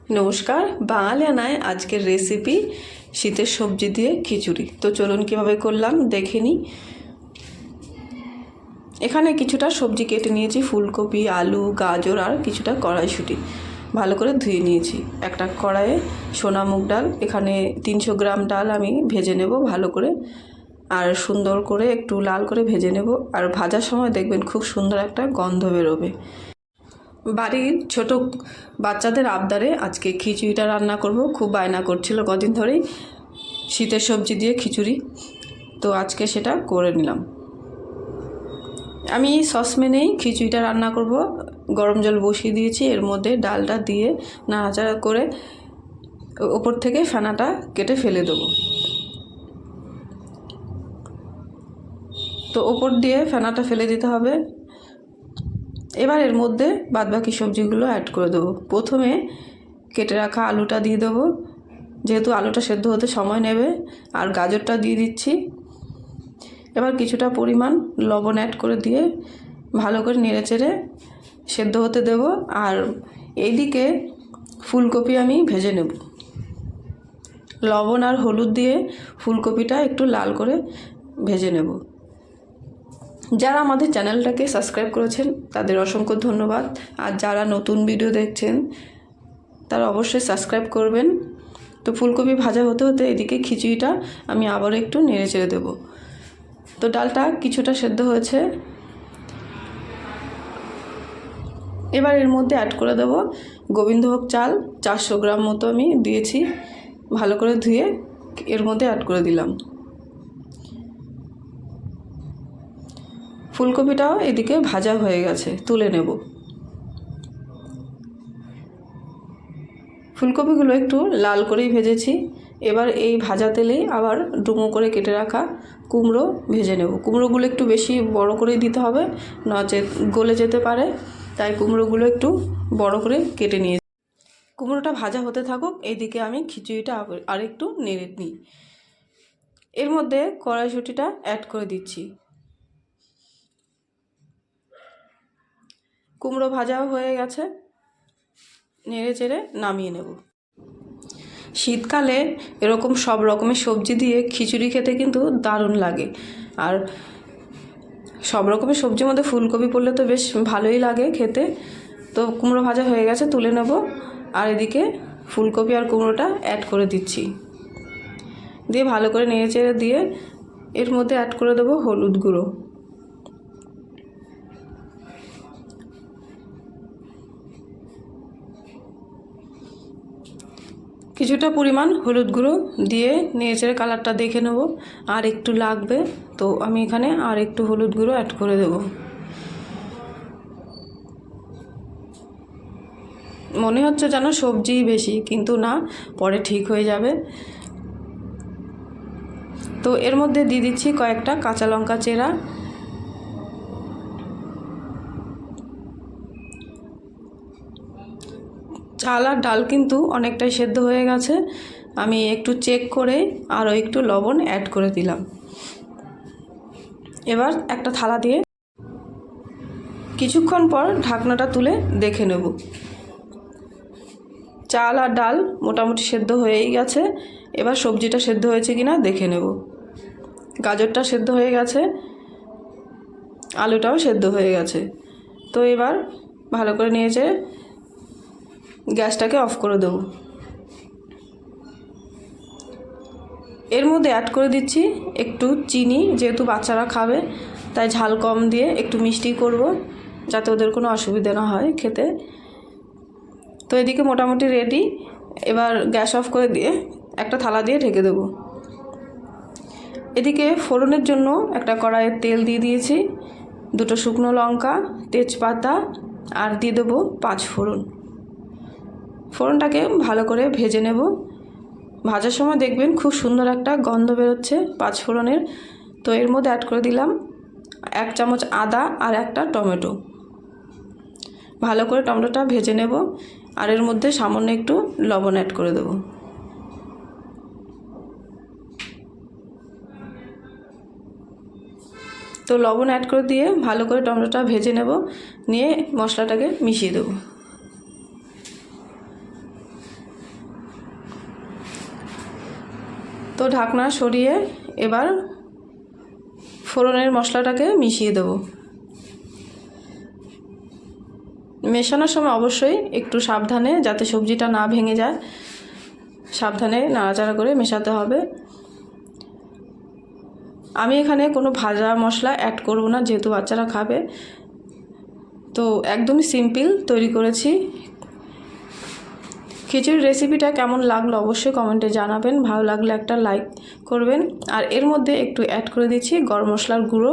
নমস্কার, বাঙালিয়ানায় আজকের রেসিপি শীতের সবজি দিয়ে খিচুড়ি। তো চলুন কীভাবে করলাম দেখে নিই। এখানে কিছুটা সবজি কেটে নিয়েছি, ফুলকপি, আলু, গাজর আর কিছুটা কড়াইশুঁটি ভালো করে ধুয়ে নিয়েছি। একটা কড়াইয়ে সোনা মুগ ডাল, এখানে 300 গ্রাম ডাল আমি ভেজে নেব ভালো করে, আর সুন্দর করে একটু লাল করে ভেজে নেব। আর ভাজার সময় দেখবেন খুব সুন্দর একটা গন্ধ বেরোবে। বাড়ির ছোট বাচ্চাদের আবদারে আজকে খিচুড়িটা রান্না করব। খুব বায়না করছিল কদিন ধরেই শীতের সবজি দিয়ে খিচুড়ি, তো আজকে সেটা করে নিলাম। আমি সসপ্যানেই খিচুড়িটা রান্না করব। গরম জল বসিয়ে দিয়েছি, এর মধ্যে ডালটা দিয়ে নাড়াচাড়া করে ওপর থেকে ফেনাটা কেটে ফেলে দেবো। তো ওপর দিয়ে ফেনাটা ফেলে দিতে হবে। এবার এর মধ্যে বাদবাকি সবজিগুলো অ্যাড করে দেবো। প্রথমে কেটে রাখা আলুটা দিয়ে দেবো, যেহেতু আলুটা সেদ্ধ হতে সময় নেবে। আর গাজরটা দিয়ে দিচ্ছি। এবার কিছুটা পরিমাণ লবণ অ্যাড করে দিয়ে ভালো করে নেড়েচেড়ে সেদ্ধ হতে দেব। আর এইদিকে ফুলকপি আমি ভেজে নেব। লবণ আর হলুদ দিয়ে ফুলকপিটা একটু লাল করে ভেজে নেব। যারা আমাদের চ্যানেলটাকে সাবস্ক্রাইব করেছেন তাদের অসংখ্য ধন্যবাদ। আর যারা নতুন ভিডিও দেখছেন তারা অবশ্যই সাবস্ক্রাইব করবেন। তো ফুলকপি ভাজা হতে হতে এদিকে খিচুড়িটা আমি আবার একটু নেড়ে চেড়ে দেবো। তো ডালটা কিছুটা সেদ্ধ হয়েছে। এবার এর মধ্যে অ্যাড করে দেব গোবিন্দভোগ চাল, 400 গ্রাম মতো আমি দিয়েছি, ভালো করে ধুয়ে এর মধ্যে অ্যাড করে দিলাম। ফুলকপিটাও এদিকে ভাজা হয়ে গেছে, তুলে নেব। ফুলকপিগুলো একটু লাল করেই ভেজেছি। এবার এই ভাজা তেলেই আবার ডুমো করে কেটে রাখা কুমড়ো ভেজে নেব। কুমড়োগুলো একটু বেশি বড় করেই দিতে হবে, নচেত গলে যেতে পারে, তাই কুমড়োগুলো একটু বড় করে কেটে নিয়ে। কুমড়োটা ভাজা হতে থাকুক, এইদিকে আমি খিচুড়িটা আর একটু নেড়ে নিই। এর মধ্যে কড়াইশুঁটিটা অ্যাড করে দিচ্ছি। কুমড়ো ভাজাও হয়ে গেছে, নেড়ে চেড়ে নামিয়ে নেব। শীতকালে এরকম সব রকমের সবজি দিয়ে খিচুড়ি খেতে কিন্তু দারুণ লাগে। আর সব রকমের সবজির মধ্যে ফুলকপি পড়লে তো বেশ ভালোই লাগে খেতে। তো কুমড়ো ভাজা হয়ে গেছে, তুলে নেব। আর এদিকে ফুলকপি আর কুমড়োটা অ্যাড করে দিচ্ছি, দিয়ে ভালো করে নেড়ে চেড়ে দিয়ে এর মধ্যে অ্যাড করে দেবো হলুদ গুঁড়ো। কিছুটা পরিমাণ হলুদ গুঁড়ো দিয়ে নেড়েচেড়ে কালারটা দেখে নেব। আর একটু লাগবে, তো আমি এখানে আর একটু হলুদ গুঁড়ো অ্যাড করে দেব। মনে হচ্ছে যেন সবজিই বেশি, কিন্তু না, পরে ঠিক হয়ে যাবে। তো এর মধ্যে দিয়ে দিচ্ছি কয়েকটা কাঁচা লঙ্কা চেরা। চাল আর ডাল কিন্তু অনেকটাই সেদ্ধ হয়ে গেছে। আমি একটু চেক করে আরও একটু লবণ অ্যাড করে দিলাম। এবার একটা থালা দিয়ে কিছুক্ষণ পর ঢাকনাটা তুলে দেখে নেব। চাল আর ডাল মোটামুটি সেদ্ধ হয়েই গেছে। এবার সবজিটা সেদ্ধ হয়েছে কিনা দেখে নেব। গাজরটা সেদ্ধ হয়ে গেছে, আলুটাও সেদ্ধ হয়ে গেছে। তো এবার ভালো করে নিয়েছে, গ্যাসটাকে অফ করে দেবো। এর মধ্যে অ্যাড করে দিচ্ছি একটু চিনি, যেহেতু বাচ্চারা খাবে তাই ঝাল কম দিয়ে একটু মিষ্টি করব, যাতে ওদের কোনো অসুবিধা না হয় খেতে। তো এদিকে মোটামুটি রেডি। এবার গ্যাস অফ করে দিয়ে একটা থালা দিয়ে ঢেকে দেবো। এদিকে ফোড়নের জন্য একটা কড়াইয়ে তেল দিয়ে দিয়েছি, 2টো শুকনো লঙ্কা, তেজপাতা আর দিয়ে দেবো 5 ফোড়ন। ফোড়নটাকে ভালো করে ভেজে নেব। ভাজার সময় দেখবেন খুব সুন্দর একটা গন্ধ বেরোচ্ছে 5 ফোড়নের। তো এর মধ্যে অ্যাড করে দিলাম 1 চামচ আদা আর একটা টমেটো। ভালো করে টমেটোটা ভেজে নেব। আর এর মধ্যে সামান্য একটু লবণ অ্যাড করে দেব। তো লবণ অ্যাড করে দিয়ে ভালো করে টমেটোটা ভেজে নেব, নিয়ে মশলাটাকে মিশিয়ে দেব। তো ঢাকনা সরিয়ে এবার ফোড়নের মশলাটাকে মিশিয়ে দেবো। মেশানোর সময় অবশ্যই একটু সাবধানে, যাতে সবজিটা না ভেঙে যায়, সাবধানে নাড়াচাড়া করে মেশাতে হবে। আমি এখানে কোনো ভাজা মশলা অ্যাড করব না, যেহেতু বাচ্চারা খাবে। তো একদমই সিম্পল তৈরি করেছি। খিচুড়ির রেসিপিটা কেমন লাগলো অবশ্যই কমেন্টে জানাবেন। ভালো লাগলে একটা লাইক করবেন। আর এর মধ্যে একটু অ্যাড করে দিচ্ছি গরম মশলার গুঁড়ো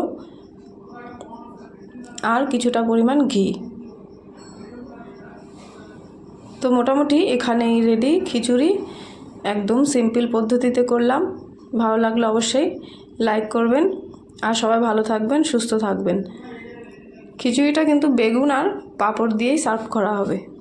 আর কিছুটা পরিমাণ ঘি। তো মোটামুটি এখানেই রেডি খিচুড়ি। একদম সিম্পল পদ্ধতিতে করলাম। ভালো লাগলে অবশ্যই লাইক করবেন। আর সবাই ভালো থাকবেন, সুস্থ থাকবেন। খিচুড়িটা কিন্তু বেগুন আর পাঁপড় দিয়েই সার্ভ করা হবে।